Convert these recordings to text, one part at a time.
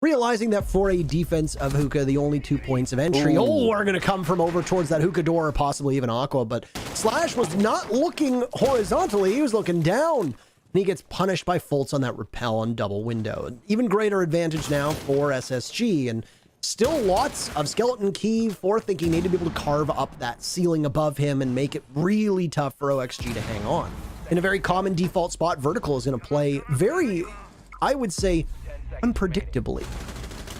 Realizing that for a defense of Hookah, the only 2 points of entry are going to come from over towards that Hookah door or possibly even Aqua, but Slash was not looking horizontally, he was looking down. And he gets punished by Fultz on that repel on double window. An even greater advantage now for SSG, and still lots of skeleton key for thinking need to be able to carve up that ceiling above him and make it really tough for OXG to hang on. In a very common default spot, Vertical is going to play very, I would say, unpredictably.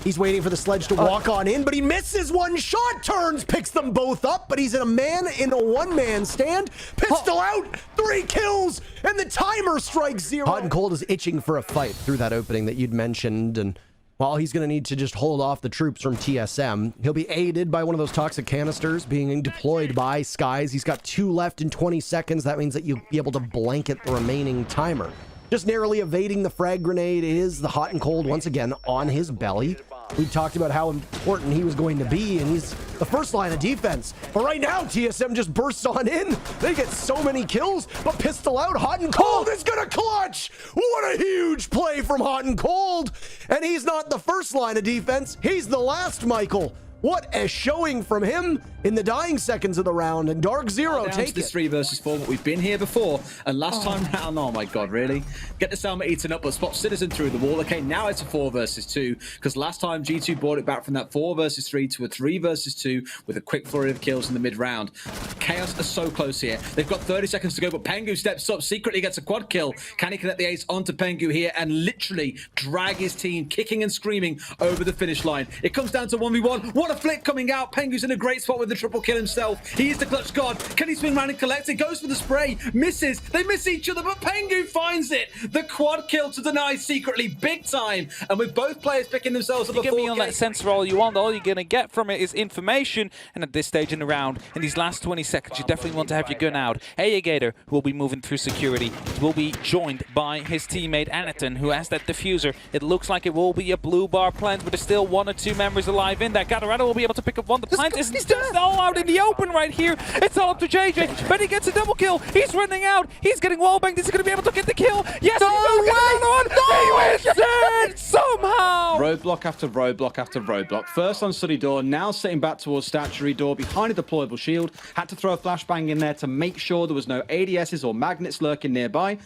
He's waiting for the sledge to walk on in, but he misses one shot, turns, picks them both up, but he's in a one-man stand. Pistol out, 3 kills, and the timer strikes 0. Hot and Cold is itching for a fight through that opening that you'd mentioned, and while he's going to need to just hold off the troops from TSM, he'll be aided by one of those toxic canisters being deployed by Skies. He's got 2 left in 20 seconds. That means that you'll be able to blanket the remaining timer. Just narrowly evading the frag grenade is the Hot and Cold once again on his belly. We talked about how important he was going to be, and he's the first line of defense. But right now, TSM just bursts on in. They get so many kills, but pistol out, Hot and Cold is gonna clutch! What a huge play from Hot and Cold! And he's not the first line of defense, he's the last, Michael. What a showing from him in the dying seconds of the round, and Dark Zero take this 3 versus 4, but we've been here before, and last time round, oh my god, really? Get the Selma eaten up, but spot Citizen through the wall. Okay, now it's a 4 versus 2, because last time G2 brought it back from that 4 versus 3 to a 3 versus 2 with a quick flurry of kills in the mid-round. Chaos are so close here. They've got 30 seconds to go, but Pengu steps up, secretly gets a quad kill. Can he connect the ace onto Pengu here and literally drag his team, kicking and screaming, over the finish line? It comes down to 1v1. What a flick coming out. Pengu's in a great spot with the triple kill himself. He is the clutch god. Can he swing around and collect it? Goes for the spray. Misses. They miss each other, but Pengu finds it. The quad kill to deny secretly, big time. And with both players picking themselves up. You can be on that sensor all you want. All you're going to get from it is information. And at this stage in the round, in these last 20 seconds, you definitely want to have your gun out. Gator, who will be moving through security, will be joined by his teammate Anaton, who has that diffuser. It looks like it will be a blue bar plant, but there's still 1 or 2 members alive in that. Gatorado will be able to pick up one. The plant is still all out in the open right here. It's all up to JJ, but he gets a double kill. He's running out. He's getting wallbanged. Is he going to be able to get the kill? Yes, he wins it somehow. Roadblock after roadblock after roadblock. First on Sunny Door, now sitting back towards Statuary Door behind a deployable shield. Had to throw a flashbang in there to make sure there was no ADSs or magnets lurking nearby.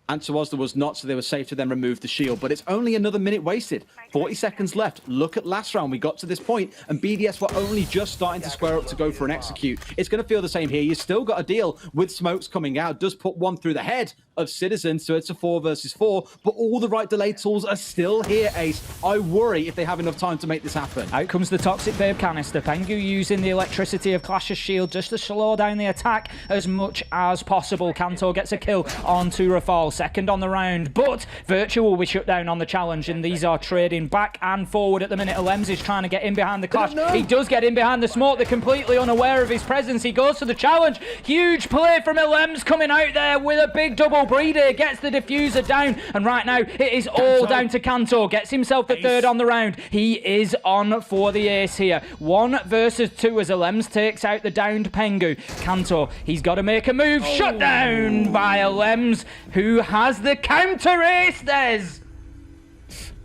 Answer was there was not, so they were safe to then remove the shield. But it's only another minute wasted. 40 seconds left. Look at last round. We got to this point, and BDS were only just starting to square up to go for an execute. It's going to feel the same here. You still got to deal with smokes coming out. Does put one through the head of Citizen, so it's a 4 versus 4. But all the right delay tools are still here, Ace. I worry if they have enough time to make this happen. Out comes the Toxic Babe canister. Pengu using the electricity of Clash's shield just to slow down the attack as much as possible. Kanto gets a kill onto Rafal. Second on the round, but Virtual will be shut down on the challenge, and these are trading back and forward at the minute. Alems is trying to get in behind the Clash. He does get in behind the smoke. They're completely unaware of his presence. He goes for the challenge. Huge play from Alems coming out there with a big double. Breeder gets the diffuser down, and right now it is all down to Kanto. Gets himself the third on the round. He is on for the ace here. 1 versus 2 as Alems takes out the downed Pengu. Kanto, he's got to make a move. Shut down by Alems, who has the counter ace. There's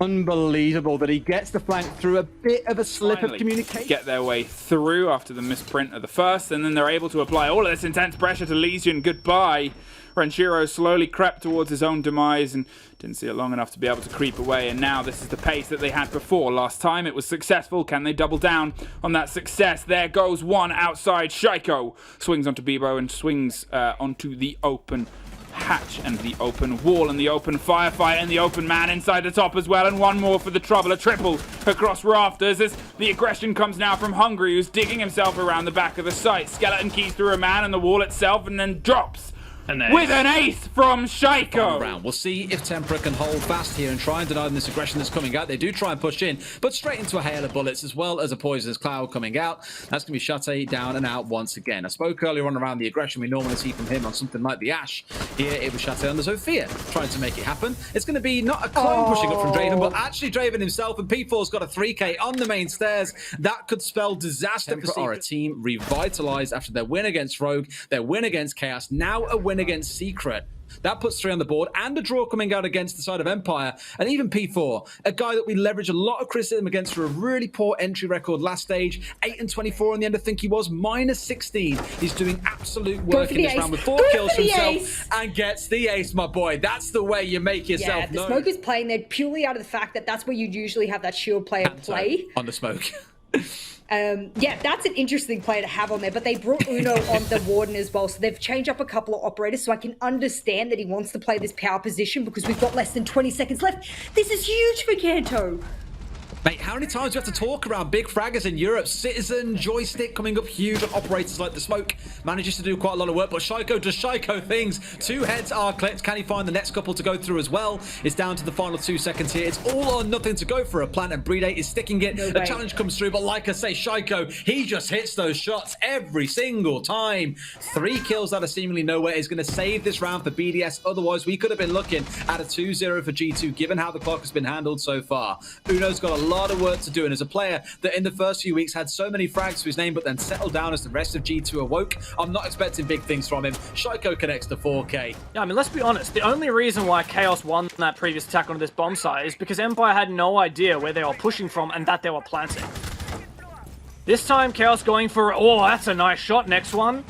unbelievable that he gets the flank through a bit of a slip of communication. Get their way through after the misprint of the first, and then they're able to apply all of this intense pressure to Lesion. Goodbye. Renshiro slowly crept towards his own demise and didn't see it long enough to be able to creep away, and now this is the pace that they had before. Last time it was successful. Can they double down on that success? There goes one outside. Shaiko swings onto Bebo and swings onto the open hatch and the open wall and the open firefight and the open man inside the top as well, and one more for the trouble. A triple across rafters as the aggression comes now from Hungry, who's digging himself around the back of the site. Skeleton keys through a man and the wall itself, and then drops with an ace from Shaiko. We'll see if Tempera can hold fast here and try and deny them this aggression that's coming out. They do try and push in, but straight into a hail of bullets as well as a poisonous cloud coming out. That's going to be Shate down and out once again. I spoke earlier on around the aggression we normally see from him on something like the Ash. Here it was Shate on the Zofia trying to make it happen. It's going to be not a clone pushing up from Draven, but actually Draven himself, and P4's got a 3k on the main stairs. That could spell disaster for Secret. Are a team revitalized after their win against Rogue, their win against Chaos, now a win against Secret. That puts 3 on the board, and a draw coming out against the side of Empire. And even P4, a guy that we leverage a lot of criticism against for a really poor entry record last stage. 8 and 24 in the end, I think he was. Minus 16. He's doing absolute work in this round with 4 kills for himself and gets the ace, my boy. That's the way you make yourself known. The Smoke is playing there purely out of the fact that that's where you'd usually have that shield player play. On the Smoke. Yeah, that's an interesting player to have on there, but they brought Uno on the Warden as well, so they've changed up a couple of operators, so I can understand that he wants to play this power position because we've got less than 20 seconds left. This is huge for Kanto. Mate, how many times do we have to talk around big fraggers in Europe? Citizen, Joystick coming up huge on operators like the Smoke. Manages to do quite a lot of work, but Shaiko does Shaiko things. 2 heads are clipped. Can he find the next couple to go through as well? It's down to the final 2 seconds here. It's all or nothing to go for a plant, and Brede is sticking it. The challenge comes through, but like I say, Shaiko, he just hits those shots every single time. 3 kills out of seemingly nowhere is going to save this round for BDS. Otherwise, we could have been looking at a 2-0 for G2, given how the clock has been handled so far. Uno's got a lot of work to do, and as a player that in the first few weeks had so many frags to his name but then settled down as the rest of G2 awoke, I'm not expecting big things from him. Shaiko connects to 4K. Yeah, I mean, let's be honest, the only reason why Chaos won that previous attack onto this bomb site is because Empire had no idea where they were pushing from and that they were planting. This time Chaos going for, oh, that's a nice shot, next one.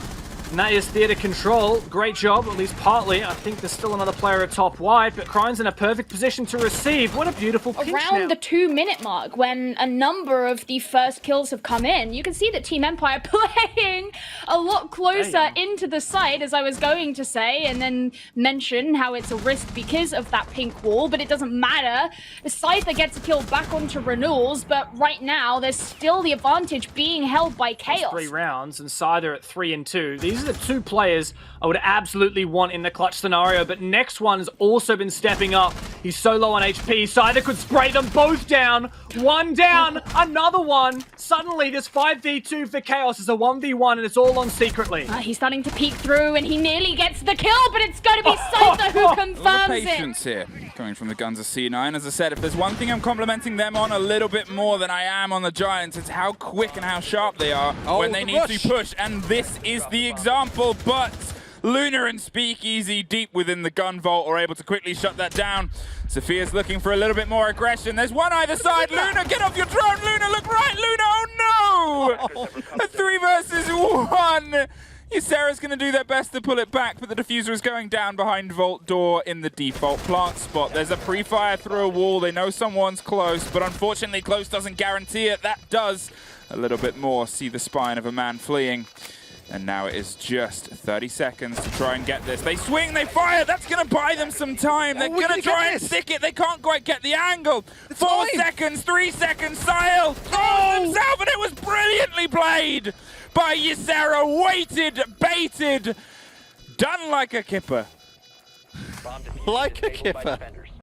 And that is Theater Control. Great job, at least partly. I think there's still another player at top wide, but Krine's in a perfect position to receive. What a beautiful pinch Around now. the 2-minute mark, when a number of the first kills have come in, you can see that Team Empire playing a lot closer into the site, as I was going to say, and then mention how it's a risk because of that pink wall, but it doesn't matter. The Scyther gets a kill back onto Renewals, but right now, there's still the advantage being held by Chaos. 3 rounds, and Scyther at 3 and 2. These are the 2 players I would absolutely want in the clutch scenario, but next one has also been stepping up. He's so low on HP, Scyther could spray them both down. 1 down, another one. Suddenly, this 5v2 for Chaos is a 1v1, and it's all on secretly. He's starting to peek through, and he nearly gets the kill, but it's going to be Scyther who confirms it. Patience here, coming from the guns of C9. As I said, if there's one thing I'm complimenting them on a little bit more than I am on the Giants, it's how quick and how sharp they are when they need to push, and this is the example, but Luna and Speakeasy deep within the gun vault are able to quickly shut that down. Sophia's looking for a little bit more aggression. There's one either side. Luna, get off your drone. Luna, look right. Luna, oh no! A 3 versus 1. Ysera's going to do their best to pull it back, but the diffuser is going down behind vault door in the default plant spot. There's a pre-fire through a wall. They know someone's close, but unfortunately close doesn't guarantee it. That does a little bit more. See the spine of a man fleeing. And now it is just 30 seconds to try and get this. They swing, they fire. That's going to buy them some time. They're going to try and stick it. They can't quite get the angle. 4 seconds, 3 seconds. Sile throws himself, and it was brilliantly played by Ysera. Waited, baited, done like a kipper. Like a kipper.